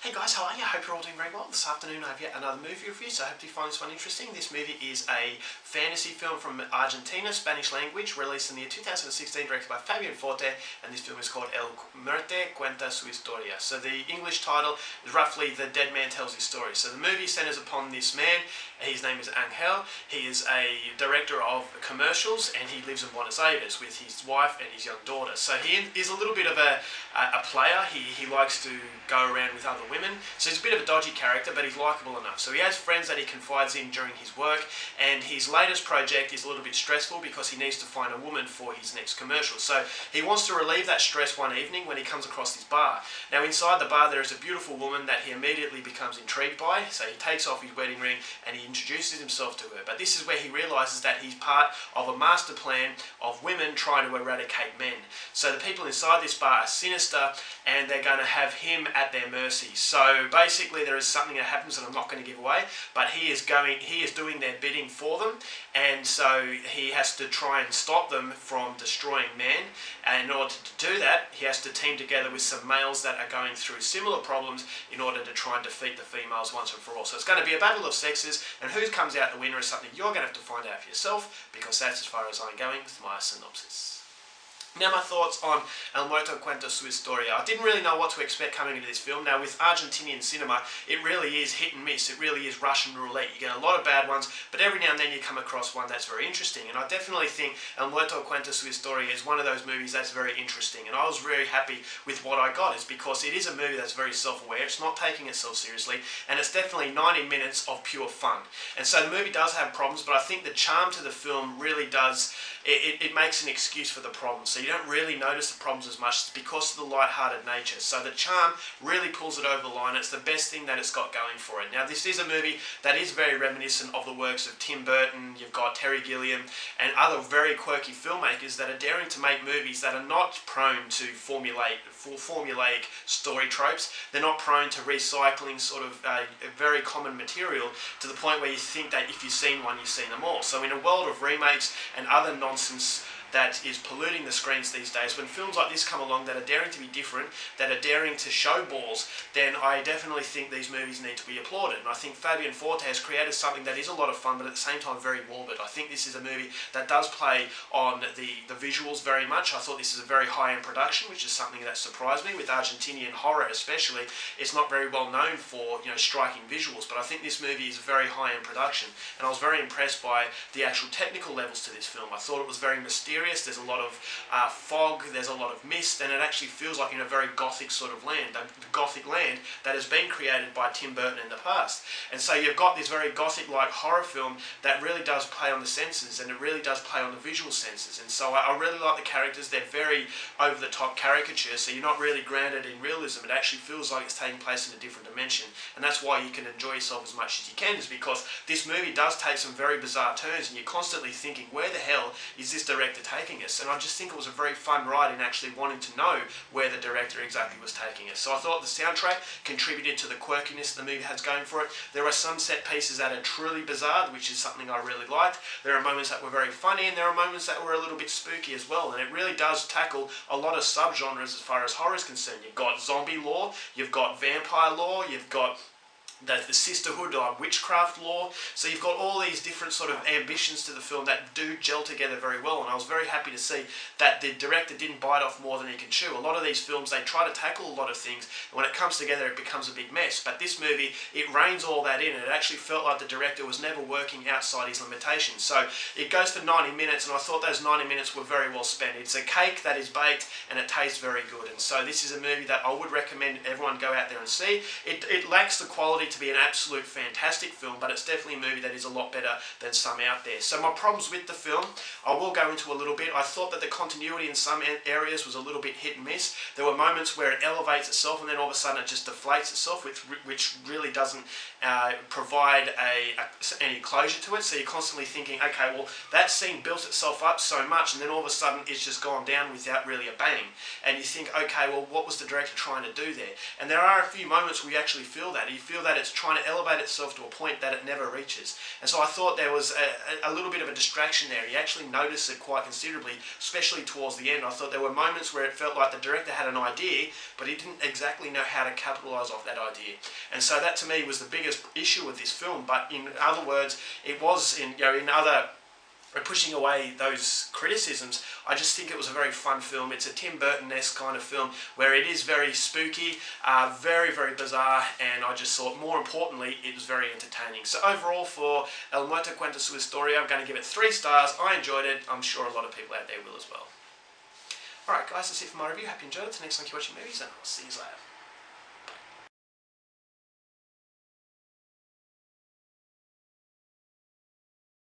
Hey guys, how are you? I hope you're all doing very well. This afternoon I have yet another movie review, so I hope you find this one interesting. This movie is a fantasy film from Argentina, Spanish language, released in the year 2016, directed by Fabian Forte, and this film is called Muerto Cuenta su Historia. So the English title is roughly The Dead Man Tells His Story. So the movie centers upon this man. His name is Angel. He is a director of commercials, and he lives in Buenos Aires with his wife and his young daughter. So he is a little bit of a player. He likes to go around with other women. So he's a bit of a dodgy character, but he's likeable enough. So he has friends that he confides in during his work, and his latest project is a little bit stressful because he needs to find a woman for his next commercial. So he wants to relieve that stress one evening when he comes across this bar. Now inside the bar there is a beautiful woman that he immediately becomes intrigued by, so he takes off his wedding ring and he introduces himself to her. But this is where he realises that he's part of a master plan of women trying to eradicate men. So the people inside this bar are sinister, and they're going to have him at their mercy. So basically there is something that happens that I'm not going to give away, but he is doing their bidding for them, and so he has to try and stop them from destroying men. And in order to do that, he has to team together with some males that are going through similar problems in order to try and defeat the females once and for all. So it's going to be a battle of sexes, and who comes out the winner is something you're going to have to find out for yourself, because that's as far as I'm going with my synopsis. Now my thoughts on Muerto Cuenta su Historia. I didn't really know what to expect coming into this film. Now with Argentinian cinema, it really is hit and miss. It really is Russian roulette. You get a lot of bad ones, but every now and then you come across one that's very interesting. And I definitely think Muerto Cuenta su Historia is one of those movies that's very interesting. And I was very happy with what I got, is because it is a movie that's very self-aware. It's not taking itself seriously, and it's definitely 90 minutes of pure fun. And so the movie does have problems, but I think the charm to the film really does, it makes an excuse for the problems. So you don't really notice the problems as much. It's because of the light-hearted nature. So the charm really pulls it over the line. It's the best thing that it's got going for it. Now this is a movie that is very reminiscent of the works of Tim Burton. You've got Terry Gilliam and other very quirky filmmakers that are daring to make movies that are not prone to formulaic story tropes. They're not prone to recycling sort of very common material to the point where you think that if you've seen one, you've seen them all. So in a world of remakes and other nonsense that is polluting the screens these days, when films like this come along that are daring to be different, that are daring to show balls, then I definitely think these movies need to be applauded. And I think Fabian Forte has created something that is a lot of fun, but at the same time very morbid. I think this is a movie that does play on the visuals very much. I thought this is a very high-end production, which is something that surprised me. With Argentinian horror especially, it's not very well known for, you know, striking visuals, but I think this movie is a very high-end production, and I was very impressed by the actual technical levels to this film. I thought it was very mysterious. There's a lot of fog, there's a lot of mist, and it actually feels like in a very gothic sort of land, the gothic land that has been created by Tim Burton in the past. And so you've got this very gothic-like horror film that really does play on the senses, and it really does play on the visual senses. And so I really like the characters. They're very over-the-top caricatures, so you're not really grounded in realism. It actually feels like it's taking place in a different dimension, and that's why you can enjoy yourself as much as you can, is because this movie does take some very bizarre turns, and you're constantly thinking, where the hell is this director taking us? And I just think it was a very fun ride in actually wanting to know where the director exactly was taking us. So I thought the soundtrack contributed to the quirkiness the movie has going for it. There are some set pieces that are truly bizarre, which is something I really liked. There are moments that were very funny, and there are moments that were a little bit spooky as well. And it really does tackle a lot of subgenres as far as horror is concerned. You've got zombie lore, you've got vampire lore, you've got the sisterhood of witchcraft lore. So you've got all these different sort of ambitions to the film that do gel together very well, and I was very happy to see that the director didn't bite off more than he can chew. A lot of these films, they try to tackle a lot of things, and when it comes together it becomes a big mess. But this movie, it reins all that in, and it actually felt like the director was never working outside his limitations. So it goes for 90 minutes, and I thought those 90 minutes were very well spent. It's a cake that is baked, and it tastes very good. And so this is a movie that I would recommend everyone go out there and see. It lacks the quality to be an absolute fantastic film, but it's definitely a movie that is a lot better than some out there. So my problems with the film, I will go into a little bit. I thought that the continuity in some areas was a little bit hit and miss. There were moments where it elevates itself, and then all of a sudden it just deflates itself, which really doesn't provide any closure to it. So you're constantly thinking, okay, well, that scene built itself up so much, and then all of a sudden it's just gone down without really a bang. And you think, okay, well, what was the director trying to do there? And there are a few moments where you actually feel that. You feel that it's trying to elevate itself to a point that it never reaches. And so I thought there was a little bit of a distraction there. You actually notice it quite considerably, especially towards the end. I thought there were moments where it felt like the director had an idea, but he didn't exactly know how to capitalise off that idea. And so that to me was the biggest issue with this film. But in other words, it was in other pushing away those criticisms, I just think it was a very fun film. It's a Tim Burton-esque kind of film where it is very spooky, very, very bizarre, and I just thought, more importantly, it was very entertaining. So overall, for El Muerto Cuenta su Historia, I'm going to give it 3 stars. I enjoyed it. I'm sure a lot of people out there will as well. Alright guys, that's it for my review. Hope you enjoyed it. Till next time, keep watching movies, and I'll see you later.